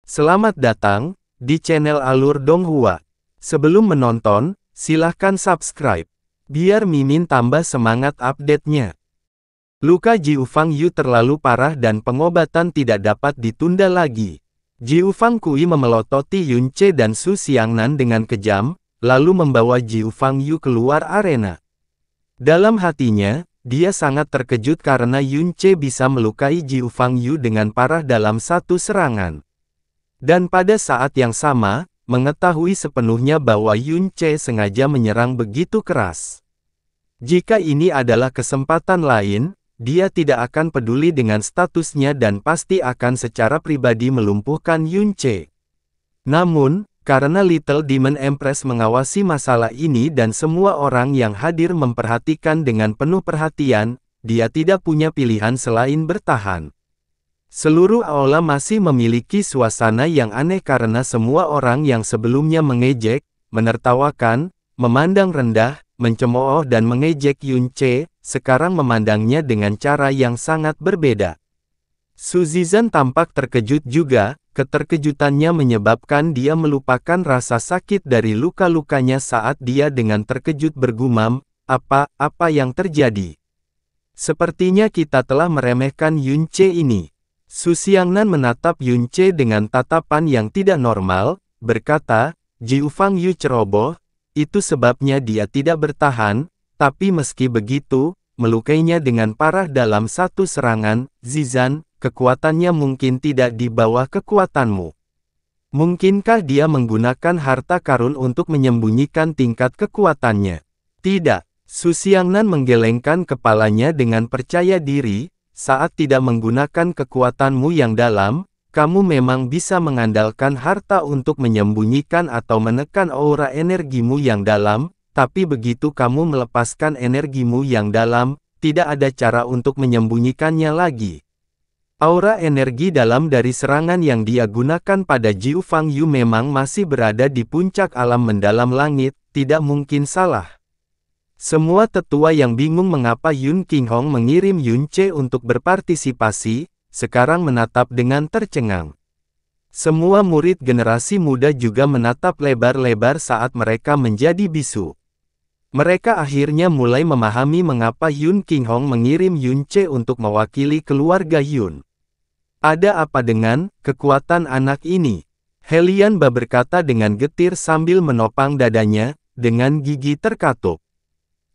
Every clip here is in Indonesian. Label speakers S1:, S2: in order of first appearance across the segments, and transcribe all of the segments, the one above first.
S1: Selamat datang di channel Alur Donghua. Sebelum menonton, silahkan subscribe, biar Mimin tambah semangat update-nya. Luka Jiu Fang Yu terlalu parah dan pengobatan tidak dapat ditunda lagi. Jiu Fang Kui memelototi Yun Ce dan Su Xiangnan dengan kejam, lalu membawa Jiu Fang Yu keluar arena. Dalam hatinya, dia sangat terkejut karena Yun Ce bisa melukai Jiu Fang Yu dengan parah dalam satu serangan. Dan pada saat yang sama, mengetahui sepenuhnya bahwa Yun Ce sengaja menyerang begitu keras. Jika ini adalah kesempatan lain, dia tidak akan peduli dengan statusnya dan pasti akan secara pribadi melumpuhkan Yun Ce. Namun, karena Little Demon Empress mengawasi masalah ini dan semua orang yang hadir memperhatikan dengan penuh perhatian, dia tidak punya pilihan selain bertahan. Seluruh aula masih memiliki suasana yang aneh karena semua orang yang sebelumnya mengejek, menertawakan, memandang rendah, mencemooh dan mengejek Yun Ce, sekarang memandangnya dengan cara yang sangat berbeda. Su Zizan tampak terkejut juga, keterkejutannya menyebabkan dia melupakan rasa sakit dari luka-lukanya saat dia dengan terkejut bergumam, apa yang terjadi? Sepertinya kita telah meremehkan Yun Ce ini. Su Xiangnan menatap Yun Ce dengan tatapan yang tidak normal, berkata, Jiu Fang Yu ceroboh, itu sebabnya dia tidak bertahan, tapi meski begitu, melukainya dengan parah dalam satu serangan. Zizan, kekuatannya mungkin tidak di bawah kekuatanmu. Mungkinkah dia menggunakan harta karun untuk menyembunyikan tingkat kekuatannya? Tidak. Su Xiangnan menggelengkan kepalanya dengan percaya diri. Saat tidak menggunakan kekuatanmu yang dalam, kamu memang bisa mengandalkan harta untuk menyembunyikan atau menekan aura energimu yang dalam, tapi begitu kamu melepaskan energimu yang dalam, tidak ada cara untuk menyembunyikannya lagi. Aura energi dalam dari serangan yang dia gunakan pada Jiu Fang Yu memang masih berada di puncak alam mendalam langit, tidak mungkin salah. Semua tetua yang bingung mengapa Yun Qinghong mengirim Yun Ce untuk berpartisipasi, sekarang menatap dengan tercengang. Semua murid generasi muda juga menatap lebar-lebar saat mereka menjadi bisu. Mereka akhirnya mulai memahami mengapa Yun Qinghong mengirim Yun Ce untuk mewakili keluarga Yun. Ada apa dengan kekuatan anak ini? Helian Ba berkata dengan getir sambil menopang dadanya, dengan gigi terkatup.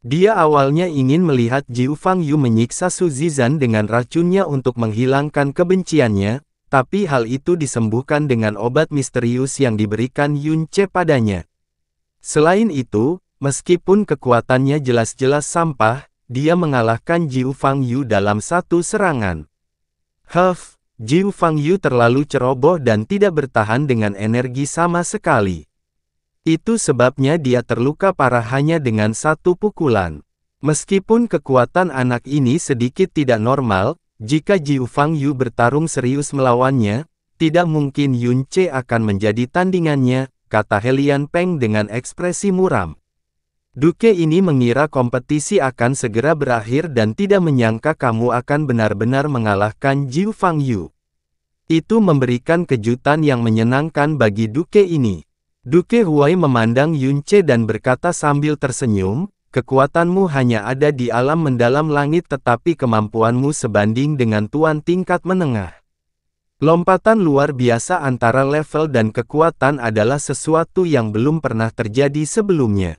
S1: Dia awalnya ingin melihat Jiu Fang Yu menyiksa Su Zizan dengan racunnya untuk menghilangkan kebenciannya, tapi hal itu disembuhkan dengan obat misterius yang diberikan Yun Ce padanya. Selain itu, meskipun kekuatannya jelas-jelas sampah, dia mengalahkan Jiu Fang Yu dalam satu serangan. Jiu Fang Yu terlalu ceroboh dan tidak bertahan dengan energi sama sekali. Itu sebabnya dia terluka parah hanya dengan satu pukulan. Meskipun kekuatan anak ini sedikit tidak normal, jika Jiu Fang Yu bertarung serius melawannya, tidak mungkin Yun Ce akan menjadi tandingannya, kata Helian Peng dengan ekspresi muram. Duke ini mengira kompetisi akan segera berakhir dan tidak menyangka kamu akan benar-benar mengalahkan Jiu Fang Yu. Itu memberikan kejutan yang menyenangkan bagi Duke ini. Duke Huai memandang Yun Ce dan berkata sambil tersenyum, kekuatanmu hanya ada di alam mendalam langit tetapi kemampuanmu sebanding dengan tuan tingkat menengah. Lompatan luar biasa antara level dan kekuatan adalah sesuatu yang belum pernah terjadi sebelumnya.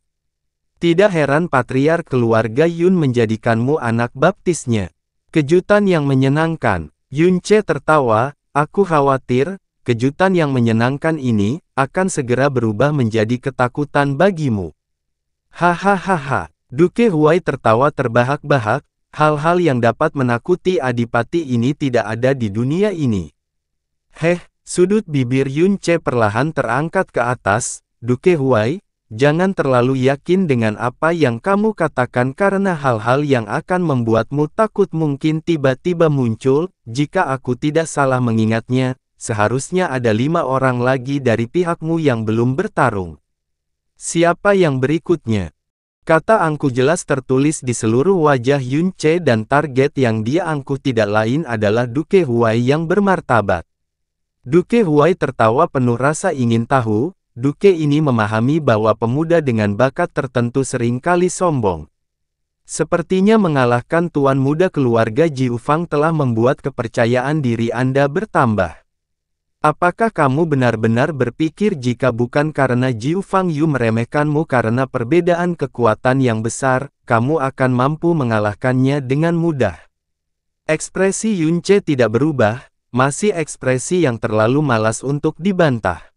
S1: Tidak heran patriark keluarga Yun menjadikanmu anak baptisnya. Kejutan yang menyenangkan. Yun Ce tertawa, aku khawatir, kejutan yang menyenangkan ini akan segera berubah menjadi ketakutan bagimu. Hahaha. Duke Huai tertawa terbahak-bahak, hal-hal yang dapat menakuti adipati ini tidak ada di dunia ini. Sudut bibir Yun Ce perlahan terangkat ke atas, Duke Huai, jangan terlalu yakin dengan apa yang kamu katakan karena hal-hal yang akan membuatmu takut mungkin tiba-tiba muncul, jika aku tidak salah mengingatnya. Seharusnya ada 5 orang lagi dari pihakmu yang belum bertarung. Siapa yang berikutnya? Kata angku jelas tertulis di seluruh wajah Yun Ce dan target yang dia angkuh tidak lain adalah Duke Huai yang bermartabat. Duke Huai tertawa penuh rasa ingin tahu. Duke ini memahami bahwa pemuda dengan bakat tertentu seringkali sombong. Sepertinya mengalahkan tuan muda keluarga Jiufang telah membuat kepercayaan diri Anda bertambah. Apakah kamu benar-benar berpikir jika bukan karena Jiufang Yu meremehkanmu karena perbedaan kekuatan yang besar, kamu akan mampu mengalahkannya dengan mudah? Ekspresi Yunce tidak berubah, masih ekspresi yang terlalu malas untuk dibantah.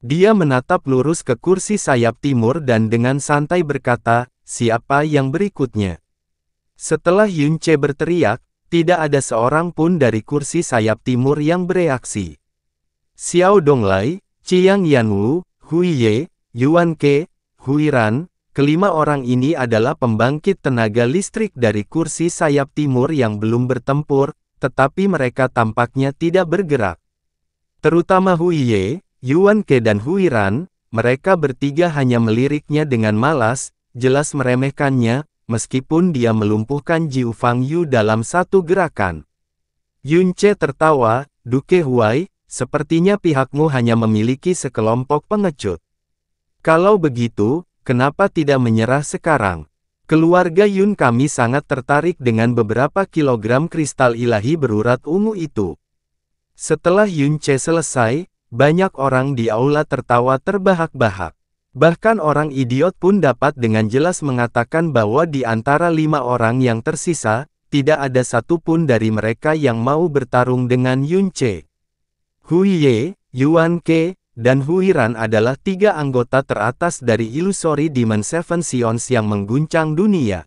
S1: Dia menatap lurus ke kursi sayap timur dan dengan santai berkata, siapa yang berikutnya? Setelah Yunce berteriak, tidak ada seorang pun dari kursi sayap timur yang bereaksi. Xiao Donglai, Chiang Yanwu, Hui Ye, Yuan Ke, Hui Ran, kelima orang ini adalah pembangkit tenaga listrik dari kursi sayap timur yang belum bertempur, tetapi mereka tampaknya tidak bergerak. Terutama Hui Ye, Yuan Ke dan Hui Ran, mereka bertiga hanya meliriknya dengan malas, jelas meremehkannya, meskipun dia melumpuhkan Jiufang Yu dalam satu gerakan. Yunce tertawa, Duke Huai, sepertinya pihakmu hanya memiliki sekelompok pengecut. Kalau begitu, kenapa tidak menyerah sekarang? Keluarga Yun kami sangat tertarik dengan beberapa kilogram kristal ilahi berurat ungu itu. Setelah Yunce selesai, banyak orang di aula tertawa terbahak-bahak. Bahkan orang idiot pun dapat dengan jelas mengatakan bahwa di antara 5 orang yang tersisa, tidak ada satupun dari mereka yang mau bertarung dengan Yunce. Hui Ye, Yuan Ke, dan Hui Ran adalah 3 anggota teratas dari Illusory Demon Seven Sions yang mengguncang dunia.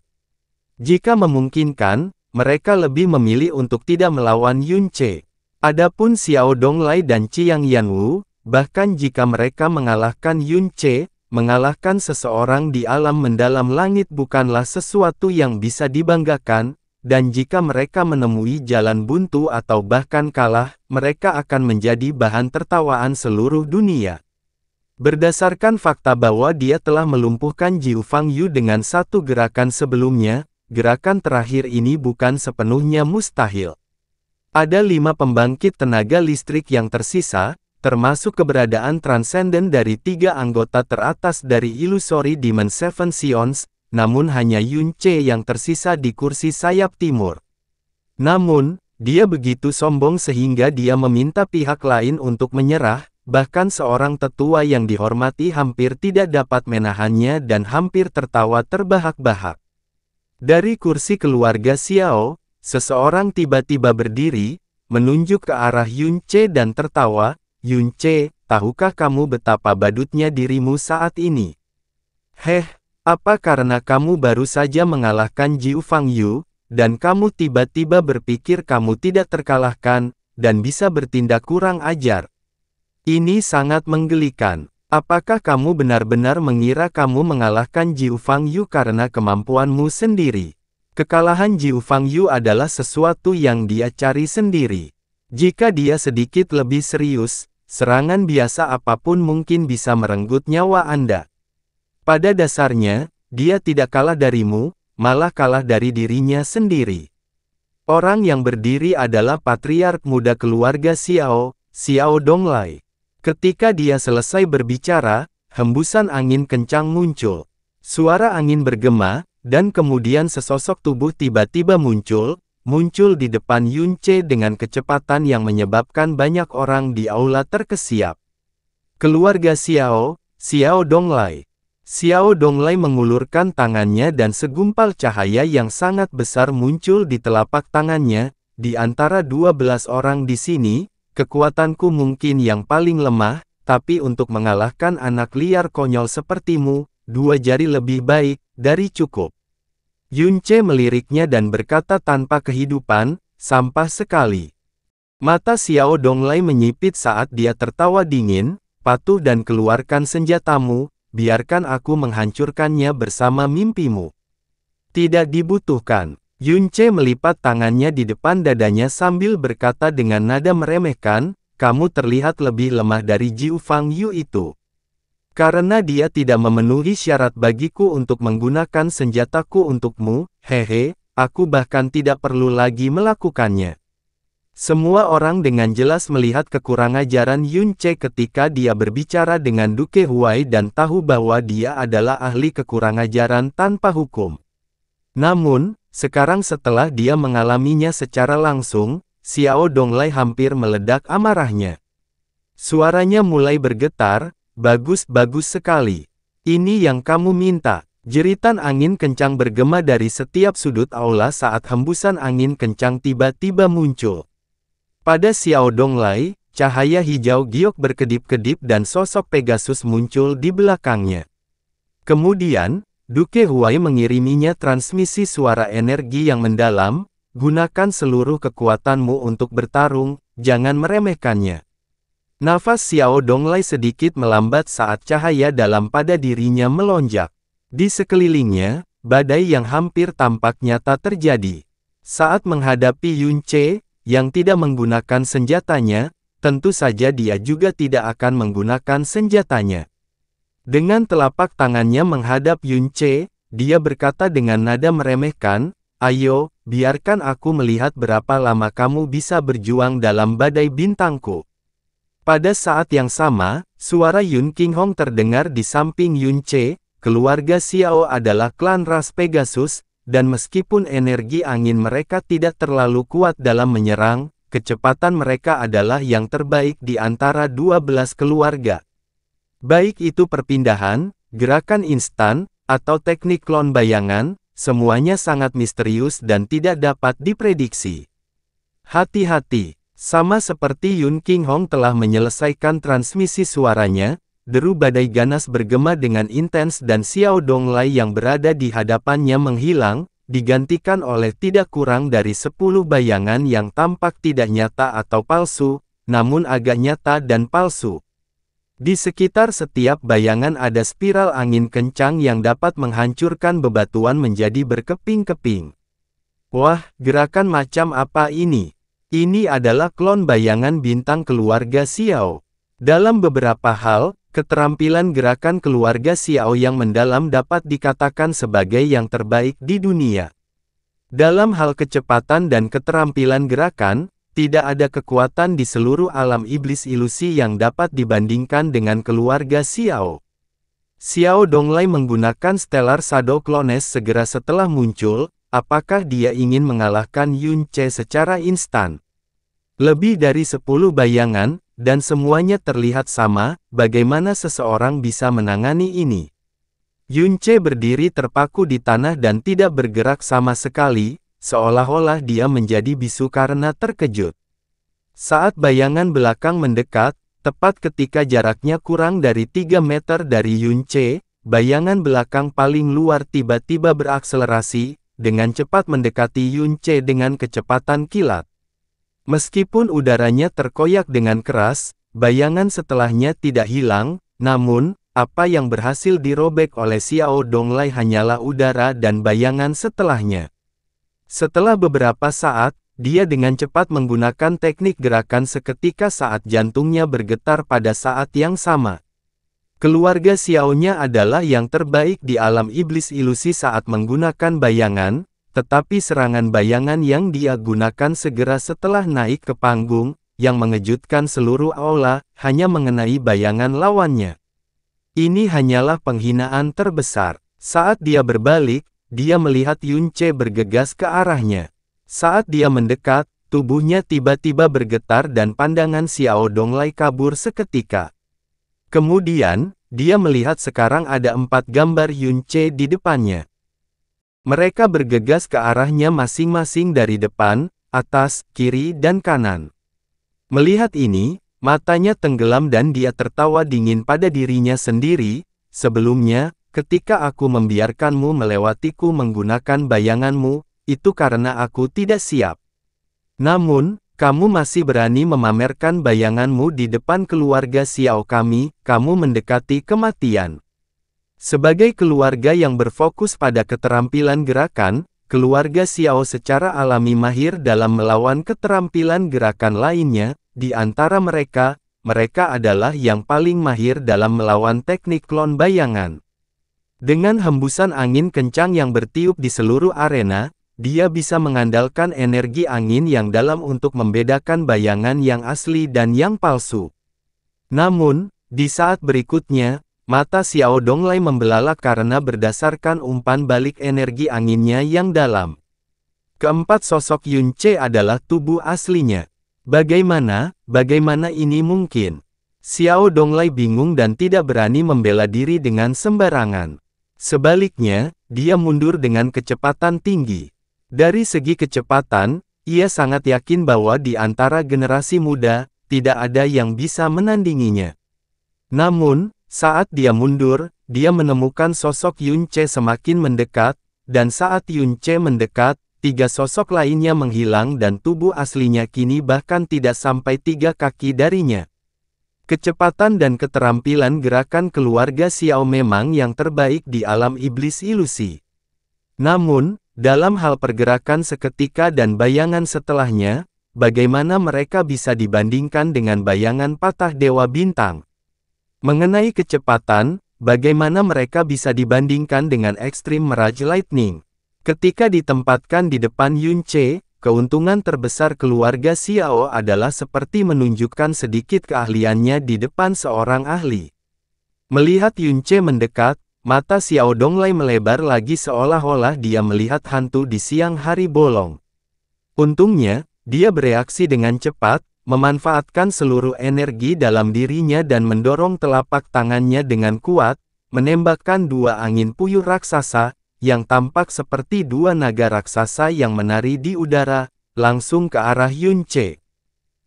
S1: Jika memungkinkan, mereka lebih memilih untuk tidak melawan Yunce. Adapun Xiao Donglai dan Chiang Yanwu, bahkan jika mereka mengalahkan Yunce, mengalahkan seseorang di alam mendalam langit bukanlah sesuatu yang bisa dibanggakan, dan jika mereka menemui jalan buntu atau bahkan kalah, mereka akan menjadi bahan tertawaan seluruh dunia. Berdasarkan fakta bahwa dia telah melumpuhkan Jiufang Yu dengan satu gerakan sebelumnya, gerakan terakhir ini bukan sepenuhnya mustahil. Ada 5 pembangkit tenaga listrik yang tersisa, termasuk keberadaan transenden dari 3 anggota teratas dari Illusory Demon Seven Sions, namun hanya Yunce yang tersisa di kursi sayap timur. Namun, dia begitu sombong sehingga dia meminta pihak lain untuk menyerah, bahkan seorang tetua yang dihormati hampir tidak dapat menahannya dan hampir tertawa terbahak-bahak. Dari kursi keluarga Xiao, seseorang tiba-tiba berdiri, menunjuk ke arah Yunce dan tertawa, Yunce, tahukah kamu betapa badutnya dirimu saat ini? Heh, apa karena kamu baru saja mengalahkan Jiufang Yu, dan kamu tiba-tiba berpikir kamu tidak terkalahkan, dan bisa bertindak kurang ajar? Ini sangat menggelikan. Apakah kamu benar-benar mengira kamu mengalahkan Jiufang Yu karena kemampuanmu sendiri? Kekalahan Jiufang Yu adalah sesuatu yang dia cari sendiri. Jika dia sedikit lebih serius, serangan biasa apapun mungkin bisa merenggut nyawa Anda. Pada dasarnya, dia tidak kalah darimu, malah kalah dari dirinya sendiri. Orang yang berdiri adalah patriark muda keluarga Xiao, Xiao Donglai. Ketika dia selesai berbicara, hembusan angin kencang muncul. Suara angin bergema, dan kemudian sesosok tubuh tiba-tiba muncul di depan Yunce dengan kecepatan yang menyebabkan banyak orang di aula terkesiap. Keluarga Xiao, Xiao Donglai. Xiao Donglai mengulurkan tangannya dan segumpal cahaya yang sangat besar muncul di telapak tangannya. Di antara 12 orang di sini, kekuatanku mungkin yang paling lemah, tapi untuk mengalahkan anak liar konyol sepertimu, 2 jari lebih baik dari cukup. Yunce meliriknya dan berkata tanpa kehidupan, sampah sekali. Mata Xiao Donglai menyipit saat dia tertawa dingin, patuh dan keluarkan senjatamu, biarkan aku menghancurkannya bersama mimpimu. Tidak dibutuhkan. Yunce melipat tangannya di depan dadanya sambil berkata dengan nada meremehkan, kamu terlihat lebih lemah dari Jiufang Yu itu. Karena dia tidak memenuhi syarat bagiku untuk menggunakan senjataku untukmu, hehe, aku bahkan tidak perlu lagi melakukannya. Semua orang dengan jelas melihat kekurangajaran Yun Che ketika dia berbicara dengan Duke Huai dan tahu bahwa dia adalah ahli kekurangajaran tanpa hukum. Namun, sekarang setelah dia mengalaminya secara langsung, Xiao Donglai hampir meledak amarahnya. Suaranya mulai bergetar, bagus sekali. Ini yang kamu minta. Jeritan angin kencang bergema dari setiap sudut aula saat hembusan angin kencang tiba-tiba muncul. Pada Xiao Donglai, cahaya hijau giok berkedip-kedip dan sosok Pegasus muncul di belakangnya. Kemudian, Duke Huai mengiriminya transmisi suara energi yang mendalam, gunakan seluruh kekuatanmu untuk bertarung, jangan meremehkannya. Nafas Xiao Donglai sedikit melambat saat cahaya dalam pada dirinya melonjak. Di sekelilingnya, badai yang hampir tampak nyata terjadi. Saat menghadapi Yun Che, yang tidak menggunakan senjatanya, tentu saja dia juga tidak akan menggunakan senjatanya. Dengan telapak tangannya menghadap Yun Che, dia berkata dengan nada meremehkan, "Ayo, biarkan aku melihat berapa lama kamu bisa berjuang dalam badai bintangku." Pada saat yang sama, suara Yun Qinghong terdengar di samping Yun Che. Keluarga Xiao adalah klan ras Pegasus, dan meskipun energi angin mereka tidak terlalu kuat dalam menyerang, kecepatan mereka adalah yang terbaik di antara 12 keluarga. Baik itu perpindahan, gerakan instan, atau teknik klon bayangan, semuanya sangat misterius dan tidak dapat diprediksi. Hati-hati, sama seperti Yun Qinghong telah menyelesaikan transmisi suaranya, deru badai ganas bergema dengan intens dan Xiao Donglai yang berada di hadapannya menghilang, digantikan oleh tidak kurang dari 10 bayangan yang tampak tidak nyata atau palsu, namun agak nyata dan palsu. Di sekitar setiap bayangan ada spiral angin kencang yang dapat menghancurkan bebatuan menjadi berkeping-keping. Wah, gerakan macam apa ini? Ini adalah klon bayangan bintang keluarga Xiao. Dalam beberapa hal, keterampilan gerakan keluarga Xiao yang mendalam dapat dikatakan sebagai yang terbaik di dunia. Dalam hal kecepatan dan keterampilan gerakan, tidak ada kekuatan di seluruh alam iblis ilusi yang dapat dibandingkan dengan keluarga Xiao. Xiao Donglai menggunakan Stellar Shadow Clones segera setelah muncul, apakah dia ingin mengalahkan Yun Che secara instan? Lebih dari 10 bayangan, dan semuanya terlihat sama, bagaimana seseorang bisa menangani ini? Yun Che berdiri terpaku di tanah dan tidak bergerak sama sekali, seolah-olah dia menjadi bisu karena terkejut. Saat bayangan belakang mendekat, tepat ketika jaraknya kurang dari 3 meter dari Yun Che, bayangan belakang paling luar tiba-tiba berakselerasi, dengan cepat mendekati Yun Che dengan kecepatan kilat. Meskipun udaranya terkoyak dengan keras, bayangan setelahnya tidak hilang, namun, apa yang berhasil dirobek oleh Xiao Donglai hanyalah udara dan bayangan setelahnya. Setelah beberapa saat, dia dengan cepat menggunakan teknik gerakan seketika saat jantungnya bergetar pada saat yang sama. Keluarga Xiao-nya adalah yang terbaik di alam iblis ilusi saat menggunakan bayangan, tetapi serangan bayangan yang dia gunakan segera setelah naik ke panggung, yang mengejutkan seluruh aula, hanya mengenai bayangan lawannya. Ini hanyalah penghinaan terbesar. Saat dia berbalik, dia melihat Yun Che bergegas ke arahnya. Saat dia mendekat, tubuhnya tiba-tiba bergetar dan pandangan Xiao Donglai kabur seketika. Kemudian, dia melihat sekarang ada 4 gambar Yun Che di depannya. Mereka bergegas ke arahnya masing-masing dari depan, atas, kiri dan kanan. Melihat ini, matanya tenggelam dan dia tertawa dingin pada dirinya sendiri. Sebelumnya, ketika aku membiarkanmu melewatiku menggunakan bayanganmu, itu karena aku tidak siap. Namun, kamu masih berani memamerkan bayanganmu di depan keluarga Xiao kami, kamu mendekati kematian. Sebagai keluarga yang berfokus pada keterampilan gerakan, keluarga Xiao secara alami mahir dalam melawan keterampilan gerakan lainnya. Di antara mereka, mereka adalah yang paling mahir dalam melawan teknik klon bayangan. Dengan hembusan angin kencang yang bertiup di seluruh arena, dia bisa mengandalkan energi angin yang dalam untuk membedakan bayangan yang asli dan yang palsu. Namun, di saat berikutnya, mata Xiao Donglai membelalak karena berdasarkan umpan balik energi anginnya yang dalam. Keempat sosok Yun Ce adalah tubuh aslinya. Bagaimana ini mungkin? Xiao Donglai bingung dan tidak berani membela diri dengan sembarangan. Sebaliknya, dia mundur dengan kecepatan tinggi. Dari segi kecepatan, ia sangat yakin bahwa di antara generasi muda, tidak ada yang bisa menandinginya. Namun, saat dia mundur, dia menemukan sosok Yun Ce semakin mendekat, dan saat Yun Ce mendekat, 3 sosok lainnya menghilang dan tubuh aslinya kini bahkan tidak sampai 3 kaki darinya. Kecepatan dan keterampilan gerakan keluarga Xiao memang yang terbaik di alam iblis ilusi. Namun, dalam hal pergerakan seketika dan bayangan setelahnya, bagaimana mereka bisa dibandingkan dengan bayangan patah Dewa Bintang? Mengenai kecepatan, bagaimana mereka bisa dibandingkan dengan Extreme Mirage Lightning? Ketika ditempatkan di depan Yun Ce, keuntungan terbesar keluarga Xiao adalah seperti menunjukkan sedikit keahliannya di depan seorang ahli. Melihat Yun Ce mendekat, mata Xiao Donglai melebar lagi seolah-olah dia melihat hantu di siang hari bolong. Untungnya, dia bereaksi dengan cepat, memanfaatkan seluruh energi dalam dirinya dan mendorong telapak tangannya dengan kuat, menembakkan 2 angin puyuh raksasa, yang tampak seperti 2 naga raksasa yang menari di udara, langsung ke arah Yun Ce.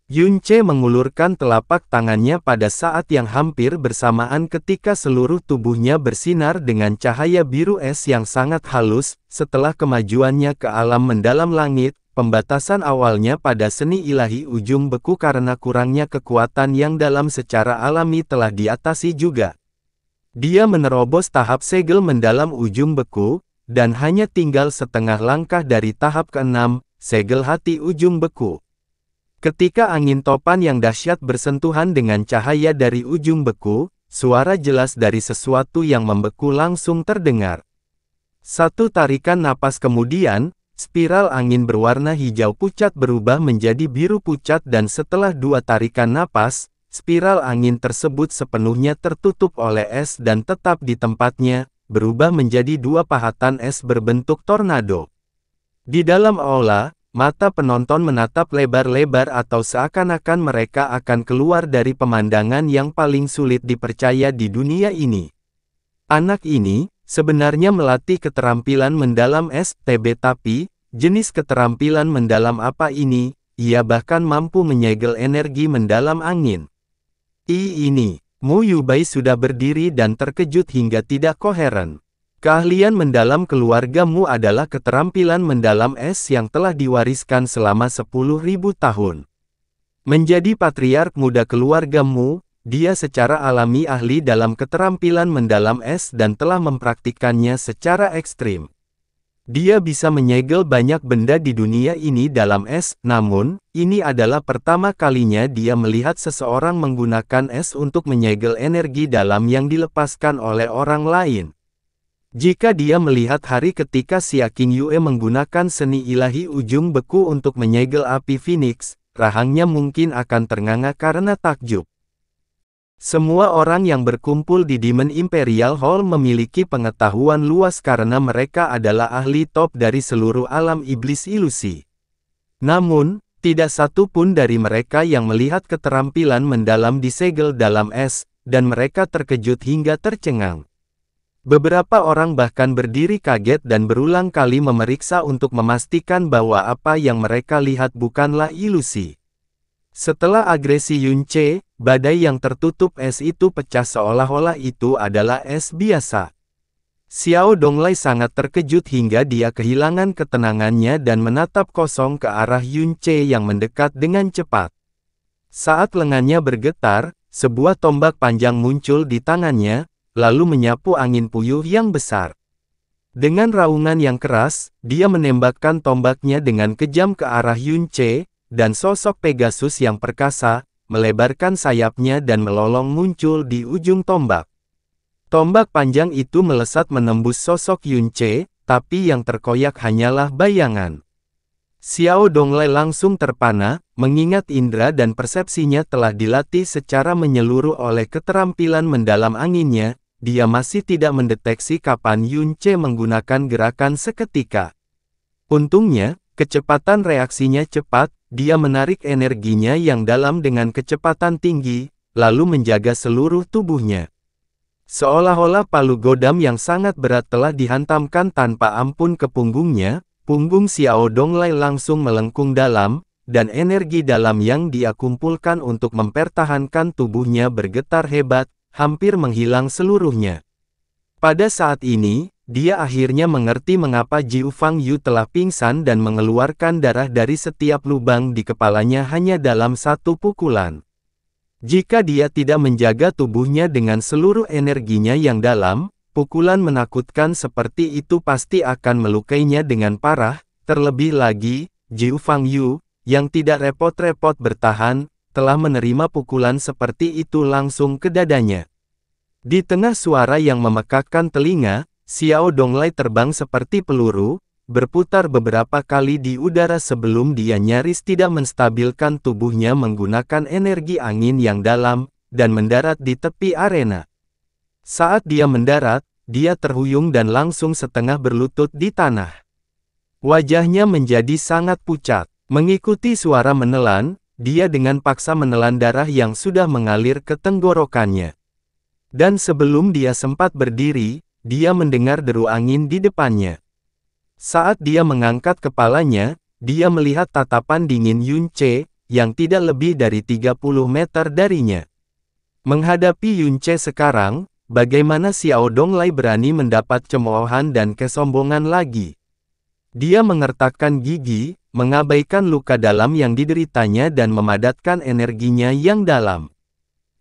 S1: Yun Ce mengulurkan telapak tangannya pada saat yang hampir bersamaan ketika seluruh tubuhnya bersinar dengan cahaya biru es yang sangat halus. Setelah kemajuannya ke alam mendalam langit, pembatasan awalnya pada seni ilahi ujung beku karena kurangnya kekuatan yang dalam secara alami telah diatasi juga. Dia menerobos tahap segel mendalam ujung beku, dan hanya tinggal setengah langkah dari tahap ke-6, segel hati ujung beku. Ketika angin topan yang dahsyat bersentuhan dengan cahaya dari ujung beku, suara jelas dari sesuatu yang membeku langsung terdengar. Satu tarikan napas kemudian, spiral angin berwarna hijau pucat berubah menjadi biru pucat dan setelah 2 tarikan napas, spiral angin tersebut sepenuhnya tertutup oleh es dan tetap di tempatnya, berubah menjadi 2 pahatan es berbentuk tornado. Di dalam aula, mata penonton menatap lebar-lebar atau seakan-akan mereka akan keluar dari pemandangan yang paling sulit dipercaya di dunia ini. Anak ini, sebenarnya melatih keterampilan mendalam STB tapi, jenis keterampilan mendalam apa ini, ia bahkan mampu menyegel energi mendalam angin. Ini, Mu Yubai sudah berdiri dan terkejut hingga tidak koheren. Keahlian mendalam keluarga Mu adalah keterampilan mendalam es yang telah diwariskan selama 10.000 tahun. Menjadi patriark muda keluarga Mu, dia secara alami ahli dalam keterampilan mendalam es dan telah mempraktikkannya secara ekstrim. Dia bisa menyegel banyak benda di dunia ini dalam es, namun, ini adalah pertama kalinya dia melihat seseorang menggunakan es untuk menyegel energi dalam yang dilepaskan oleh orang lain. Jika dia melihat hari ketika Xia King Yue menggunakan seni ilahi ujung beku untuk menyegel api Phoenix, rahangnya mungkin akan ternganga karena takjub. Semua orang yang berkumpul di Demon Imperial Hall memiliki pengetahuan luas karena mereka adalah ahli top dari seluruh alam iblis ilusi. Namun, tidak satu pun dari mereka yang melihat keterampilan mendalam disegel dalam es, dan mereka terkejut hingga tercengang. Beberapa orang bahkan berdiri kaget dan berulang kali memeriksa untuk memastikan bahwa apa yang mereka lihat bukanlah ilusi. Setelah agresi Yun Ce, badai yang tertutup es itu pecah seolah-olah itu adalah es biasa. Xiao Donglai sangat terkejut hingga dia kehilangan ketenangannya dan menatap kosong ke arah Yun Ce yang mendekat dengan cepat. Saat lengannya bergetar, sebuah tombak panjang muncul di tangannya, lalu menyapu angin puyuh yang besar. Dengan raungan yang keras, dia menembakkan tombaknya dengan kejam ke arah Yun Ce, dan sosok Pegasus yang perkasa, melebarkan sayapnya dan melolong muncul di ujung tombak. Tombak panjang itu melesat menembus sosok Yun Ce, tapi yang terkoyak hanyalah bayangan. Xiao Donglai langsung terpana, mengingat indera dan persepsinya telah dilatih secara menyeluruh oleh keterampilan mendalam anginnya, dia masih tidak mendeteksi kapan Yun Ce menggunakan gerakan seketika. Untungnya, kecepatan reaksinya cepat, dia menarik energinya yang dalam dengan kecepatan tinggi, lalu menjaga seluruh tubuhnya. Seolah-olah palu godam yang sangat berat telah dihantamkan tanpa ampun ke punggungnya. Punggung Xiao Donglai langsung melengkung dalam, dan energi dalam yang dia kumpulkan untuk mempertahankan tubuhnya bergetar hebat, hampir menghilang seluruhnya. Pada saat ini, dia akhirnya mengerti mengapa Jiu Fang Yu telah pingsan dan mengeluarkan darah dari setiap lubang di kepalanya hanya dalam satu pukulan. Jika dia tidak menjaga tubuhnya dengan seluruh energinya yang dalam, pukulan menakutkan seperti itu pasti akan melukainya dengan parah, terlebih lagi, Jiu Fang Yu, yang tidak repot-repot bertahan, telah menerima pukulan seperti itu langsung ke dadanya. Di tengah suara yang memekakkan telinga, Xiao Donglai terbang seperti peluru, berputar beberapa kali di udara sebelum dia nyaris tidak menstabilkan tubuhnya menggunakan energi angin yang dalam, dan mendarat di tepi arena. Saat dia mendarat, dia terhuyung dan langsung setengah berlutut di tanah. Wajahnya menjadi sangat pucat. Mengikuti suara menelan, dia dengan paksa menelan darah yang sudah mengalir ke tenggorokannya. Dan sebelum dia sempat berdiri, dia mendengar deru angin di depannya. Saat dia mengangkat kepalanya, dia melihat tatapan dingin Yun Ce, yang tidak lebih dari 30 meter darinya. Menghadapi Yun Ce sekarang, bagaimana Xiao Donglai berani mendapat cemoohan dan kesombongan lagi? Dia mengertakkan gigi, mengabaikan luka dalam yang dideritanya dan memadatkan energinya yang dalam.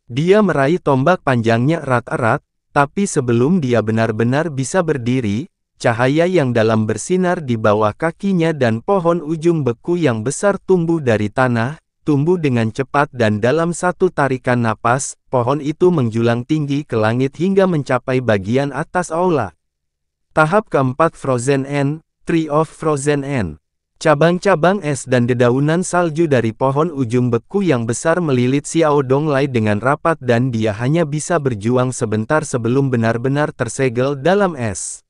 S1: Dia meraih tombak panjangnya erat-erat, tapi sebelum dia benar-benar bisa berdiri, cahaya yang dalam bersinar di bawah kakinya dan pohon ujung beku yang besar tumbuh dari tanah, tumbuh dengan cepat dan dalam satu tarikan napas, pohon itu menjulang tinggi ke langit hingga mencapai bagian atas aula. Tahap keempat Frozen End, Tree of Frozen End. Cabang-cabang es dan dedaunan salju dari pohon ujung beku yang besar melilit Xiao Donglai dengan rapat dan dia hanya bisa berjuang sebentar sebelum benar-benar tersegel dalam es.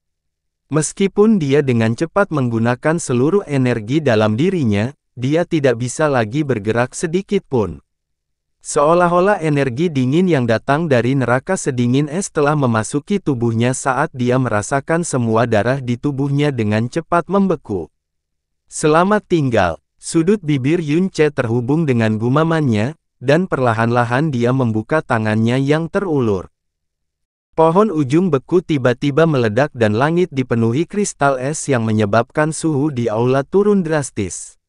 S1: Meskipun dia dengan cepat menggunakan seluruh energi dalam dirinya, dia tidak bisa lagi bergerak sedikit pun. Seolah-olah energi dingin yang datang dari neraka sedingin es telah memasuki tubuhnya saat dia merasakan semua darah di tubuhnya dengan cepat membeku. Selamat tinggal, sudut bibir Yun Ce terhubung dengan gumamannya, dan perlahan-lahan dia membuka tangannya yang terulur. Pohon ujung beku tiba-tiba meledak dan langit dipenuhi kristal es yang menyebabkan suhu di aula turun drastis.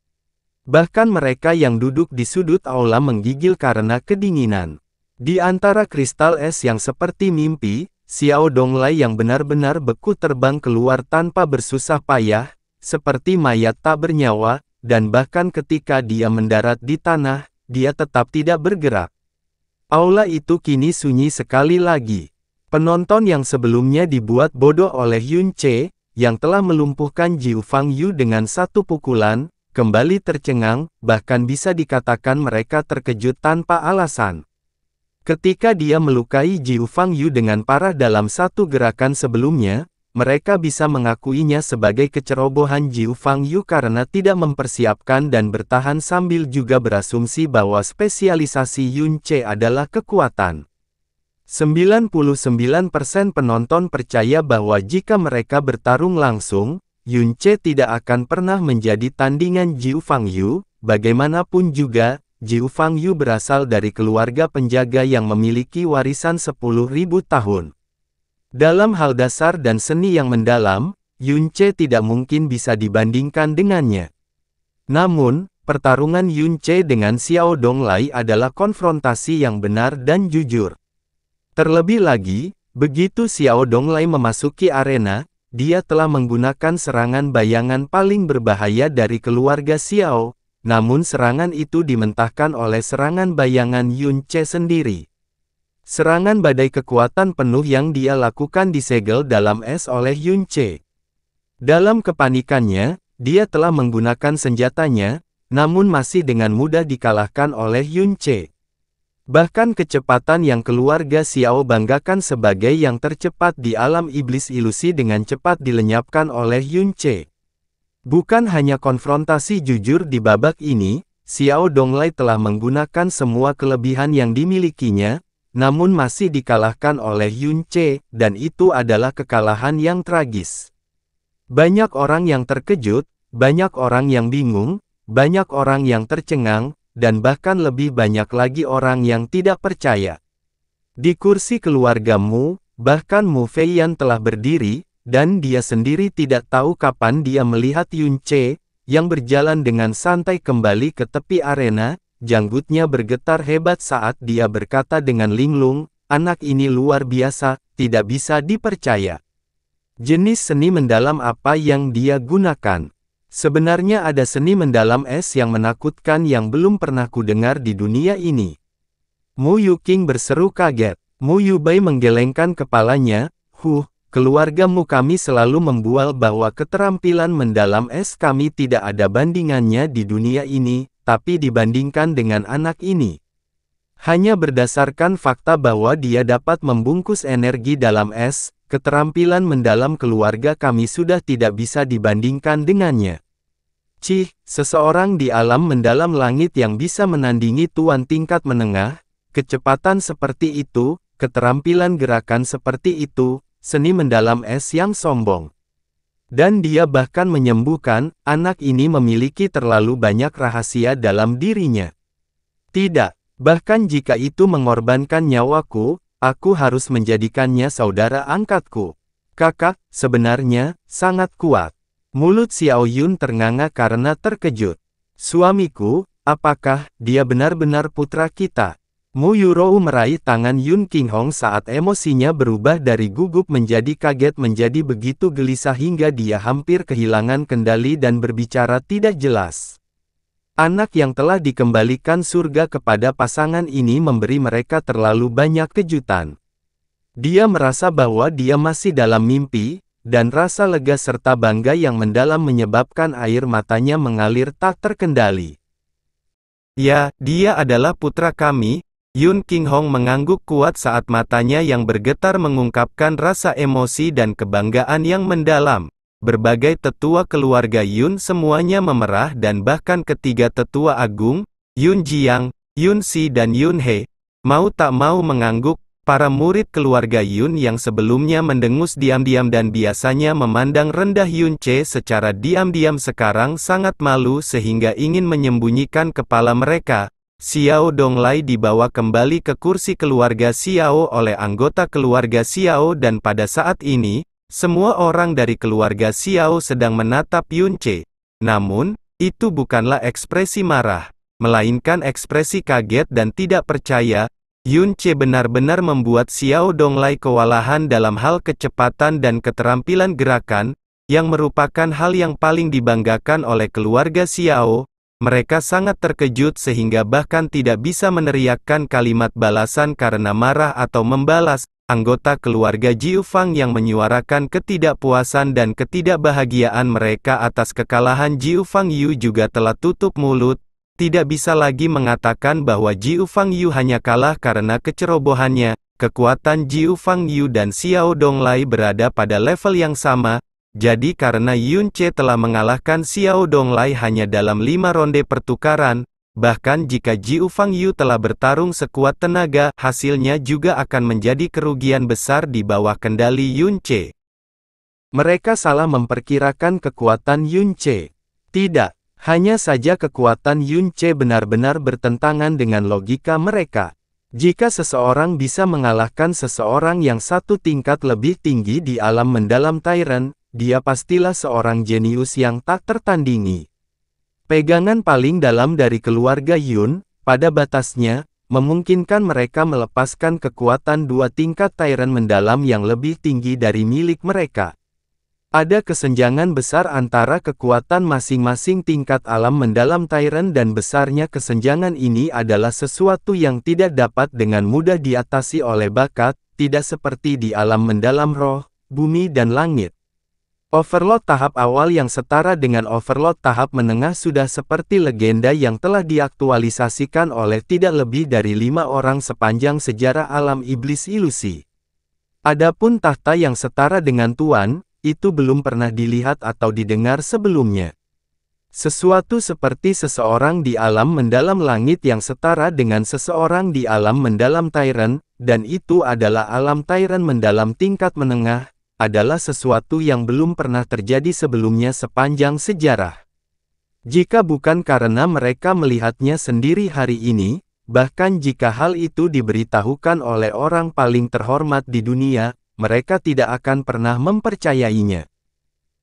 S1: Bahkan mereka yang duduk di sudut aula menggigil karena kedinginan. Di antara kristal es yang seperti mimpi, Xiao Donglai yang benar-benar beku terbang keluar tanpa bersusah payah, seperti mayat tak bernyawa, dan bahkan ketika dia mendarat di tanah, dia tetap tidak bergerak. Aula itu kini sunyi sekali lagi. Penonton yang sebelumnya dibuat bodoh oleh Yun Ce, yang telah melumpuhkan Jiu Fang Yu dengan satu pukulan, kembali tercengang, bahkan bisa dikatakan mereka terkejut tanpa alasan. Ketika dia melukai Jiu Fang Yu dengan parah dalam satu gerakan sebelumnya, mereka bisa mengakuinya sebagai kecerobohan Jiu Fang Yu karena tidak mempersiapkan dan bertahan sambil juga berasumsi bahwa spesialisasi Yun Ce adalah kekuatan. 99% penonton percaya bahwa jika mereka bertarung langsung, Yun Ce tidak akan pernah menjadi tandingan Jiu Fang Yu. Bagaimanapun juga, Jiu Fang Yu berasal dari keluarga penjaga yang memiliki warisan 10.000 tahun. Dalam hal dasar dan seni yang mendalam, Yun Ce tidak mungkin bisa dibandingkan dengannya. Namun, pertarungan Yun Ce dengan Xiao Donglai adalah konfrontasi yang benar dan jujur. Terlebih lagi, begitu Xiao Donglai memasuki arena, dia telah menggunakan serangan bayangan paling berbahaya dari keluarga Xiao, namun serangan itu dimentahkan oleh serangan bayangan Yun Ce sendiri. Serangan badai kekuatan penuh yang dia lakukan disegel dalam es oleh Yun Ce. Dalam kepanikannya, dia telah menggunakan senjatanya, namun masih dengan mudah dikalahkan oleh Yun Ce. Bahkan kecepatan yang keluarga Xiao banggakan sebagai yang tercepat di alam iblis ilusi dengan cepat dilenyapkan oleh Yun Ce. Bukan hanya konfrontasi jujur di babak ini, Xiao Donglai telah menggunakan semua kelebihan yang dimilikinya, namun masih dikalahkan oleh Yun Ce, dan itu adalah kekalahan yang tragis. Banyak orang yang terkejut, banyak orang yang bingung, banyak orang yang tercengang, dan bahkan lebih banyak lagi orang yang tidak percaya. Di kursi keluarga Mu, bahkan Mu Feiyan telah berdiri, dan dia sendiri tidak tahu kapan dia melihat Yun Ce, yang berjalan dengan santai kembali ke tepi arena, janggutnya bergetar hebat saat dia berkata dengan linglung, "Anak ini luar biasa, tidak bisa dipercaya." Jenis seni mendalam apa yang dia gunakan? Sebenarnya ada seni mendalam es yang menakutkan yang belum pernah kudengar di dunia ini. Mu Yuqing berseru kaget. Mu Yubai menggelengkan kepalanya, keluargamu kami selalu membual bahwa keterampilan mendalam es kami tidak ada bandingannya di dunia ini, tapi dibandingkan dengan anak ini. Hanya berdasarkan fakta bahwa dia dapat membungkus energi dalam es, keterampilan mendalam keluarga kami sudah tidak bisa dibandingkan dengannya. Seseorang di alam mendalam langit yang bisa menandingi tuan tingkat menengah, kecepatan seperti itu, keterampilan gerakan seperti itu, seni mendalam es yang sombong. Dan dia bahkan menyembuhkan, anak ini memiliki terlalu banyak rahasia dalam dirinya. Tidak, bahkan jika itu mengorbankan nyawaku, aku harus menjadikannya saudara angkatku. Kakak, sebenarnya, sangat kuat. Mulut Xiao Yun ternganga karena terkejut. Suamiku, apakah dia benar-benar putra kita? Mu Yurou meraih tangan Yun Qinghong saat emosinya berubah dari gugup menjadi kaget menjadi begitu gelisah hingga dia hampir kehilangan kendali dan berbicara tidak jelas. Anak yang telah dikembalikan surga kepada pasangan ini memberi mereka terlalu banyak kejutan. Dia merasa bahwa dia masih dalam mimpi, dan rasa lega serta bangga yang mendalam menyebabkan air matanya mengalir tak terkendali. Ya, dia adalah putra kami. Yun Qinghong mengangguk kuat saat matanya yang bergetar mengungkapkan rasa emosi dan kebanggaan yang mendalam. Berbagai tetua keluarga Yun semuanya memerah dan bahkan ketiga tetua agung, Yun Jiang, Yun Si dan Yun He, mau tak mau mengangguk. Para murid keluarga Yun yang sebelumnya mendengus diam-diam dan biasanya memandang rendah Yun Ce secara diam-diam sekarang sangat malu sehingga ingin menyembunyikan kepala mereka. Xiao Donglai dibawa kembali ke kursi keluarga Xiao oleh anggota keluarga Xiao dan pada saat ini, semua orang dari keluarga Xiao sedang menatap Yun Ce. Namun, itu bukanlah ekspresi marah, melainkan ekspresi kaget dan tidak percaya. Yun Ce benar-benar membuat Xiao Donglai kewalahan dalam hal kecepatan dan keterampilan gerakan, yang merupakan hal yang paling dibanggakan oleh keluarga Xiao. Mereka sangat terkejut sehingga bahkan tidak bisa meneriakkan kalimat balasan karena marah atau membalas. Anggota keluarga Jiu Fang yang menyuarakan ketidakpuasan dan ketidakbahagiaan mereka atas kekalahan Jiu Fang Yu juga telah tutup mulut, tidak bisa lagi mengatakan bahwa Jiu Fang Yu hanya kalah karena kecerobohannya. Kekuatan Jiu Fang Yu dan Xiao Donglai berada pada level yang sama. Jadi karena Yun Ce telah mengalahkan Xiao Donglai hanya dalam 5 ronde pertukaran, bahkan jika Jiu Fang Yu telah bertarung sekuat tenaga, hasilnya juga akan menjadi kerugian besar di bawah kendali Yun Ce. Mereka salah memperkirakan kekuatan Yun Ce. Tidak, hanya saja kekuatan Yun Ce benar-benar bertentangan dengan logika mereka. Jika seseorang bisa mengalahkan seseorang yang satu tingkat lebih tinggi di alam mendalam Tyrant, dia pastilah seorang jenius yang tak tertandingi. Pegangan paling dalam dari keluarga Yun, pada batasnya, memungkinkan mereka melepaskan kekuatan dua tingkat Tyrant mendalam yang lebih tinggi dari milik mereka. Ada kesenjangan besar antara kekuatan masing-masing tingkat alam mendalam Tyrant dan besarnya kesenjangan ini adalah sesuatu yang tidak dapat dengan mudah diatasi oleh bakat, tidak seperti di alam mendalam roh, bumi dan langit. Overlord tahap awal yang setara dengan Overlord tahap menengah sudah seperti legenda yang telah diaktualisasikan oleh tidak lebih dari 5 orang sepanjang sejarah alam iblis ilusi. Adapun tahta yang setara dengan Tuan, itu belum pernah dilihat atau didengar sebelumnya. Sesuatu seperti seseorang di alam mendalam langit yang setara dengan seseorang di alam mendalam Tyrant, dan itu adalah alam Tyrant mendalam tingkat menengah, adalah sesuatu yang belum pernah terjadi sebelumnya sepanjang sejarah. Jika bukan karena mereka melihatnya sendiri hari ini, bahkan jika hal itu diberitahukan oleh orang paling terhormat di dunia, mereka tidak akan pernah mempercayainya.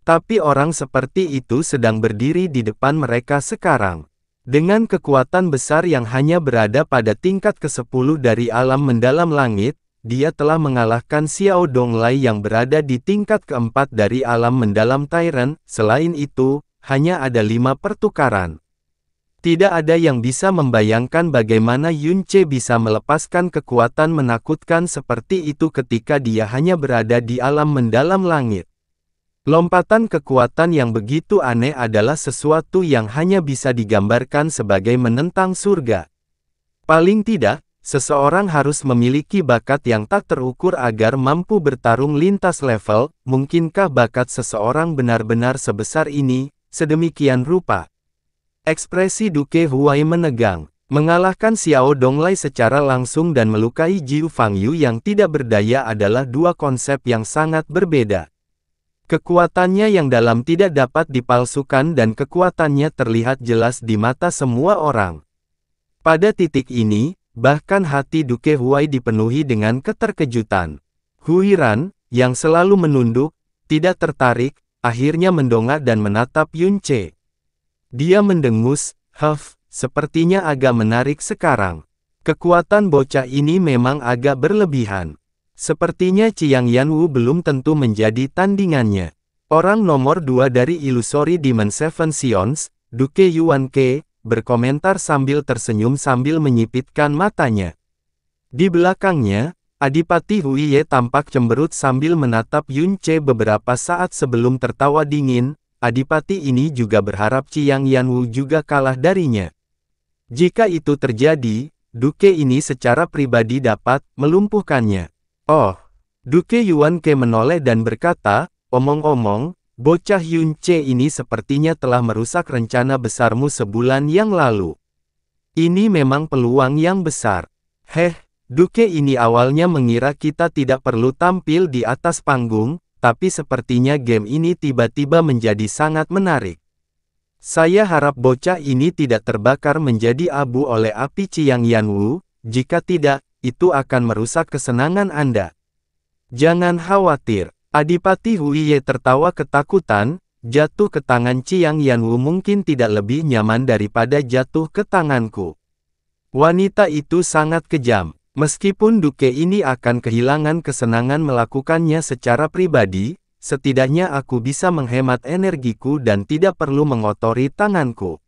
S1: Tapi orang seperti itu sedang berdiri di depan mereka sekarang. Dengan kekuatan besar yang hanya berada pada tingkat ke-10 dari alam mendalam langit, dia telah mengalahkan Xiao Donglai yang berada di tingkat keempat dari alam mendalam Tyrant. Selain itu, hanya ada 5 pertukaran. Tidak ada yang bisa membayangkan bagaimana Yun Ce bisa melepaskan kekuatan menakutkan seperti itu ketika dia hanya berada di alam mendalam langit. Lompatan kekuatan yang begitu aneh adalah sesuatu yang hanya bisa digambarkan sebagai menentang surga. Paling tidak, seseorang harus memiliki bakat yang tak terukur agar mampu bertarung lintas level. Mungkinkah bakat seseorang benar-benar sebesar ini, sedemikian rupa? Ekspresi Duke Huai menegang. Mengalahkan Xiao Donglai secara langsung dan melukai Jiu Fangyu yang tidak berdaya adalah dua konsep yang sangat berbeda. Kekuatannya yang dalam tidak dapat dipalsukan dan kekuatannya terlihat jelas di mata semua orang. Pada titik ini, bahkan hati Duke Huai dipenuhi dengan keterkejutan. Huiran, yang selalu menunduk, tidak tertarik, akhirnya mendongak dan menatap Yun Ce. Dia mendengus, sepertinya agak menarik sekarang. Kekuatan bocah ini memang agak berlebihan. Sepertinya Qiang Yanwu belum tentu menjadi tandingannya. Orang nomor 2 dari Illusory Demon Seven Sions, Duke Yuan Ke, berkomentar sambil tersenyum sambil menyipitkan matanya. Di belakangnya, Adipati Huiye tampak cemberut sambil menatap Yun Ce beberapa saat sebelum tertawa dingin. Adipati ini juga berharap Qiang Yanwu juga kalah darinya. Jika itu terjadi, Duke ini secara pribadi dapat melumpuhkannya. Oh, Duke Yuan Ke menoleh dan berkata, omong-omong, bocah Yun Ce ini sepertinya telah merusak rencana besarmu sebulan yang lalu. Ini memang peluang yang besar. Duke ini awalnya mengira kita tidak perlu tampil di atas panggung, tapi sepertinya game ini tiba-tiba menjadi sangat menarik. Saya harap bocah ini tidak terbakar menjadi abu oleh api Qiang Yanwu, jika tidak, itu akan merusak kesenangan Anda. Jangan khawatir. Adipati Huiye tertawa ketakutan, jatuh ke tangan Qiang Yanwu mungkin tidak lebih nyaman daripada jatuh ke tanganku. Wanita itu sangat kejam. Meskipun Duke ini akan kehilangan kesenangan melakukannya secara pribadi, setidaknya aku bisa menghemat energiku dan tidak perlu mengotori tanganku.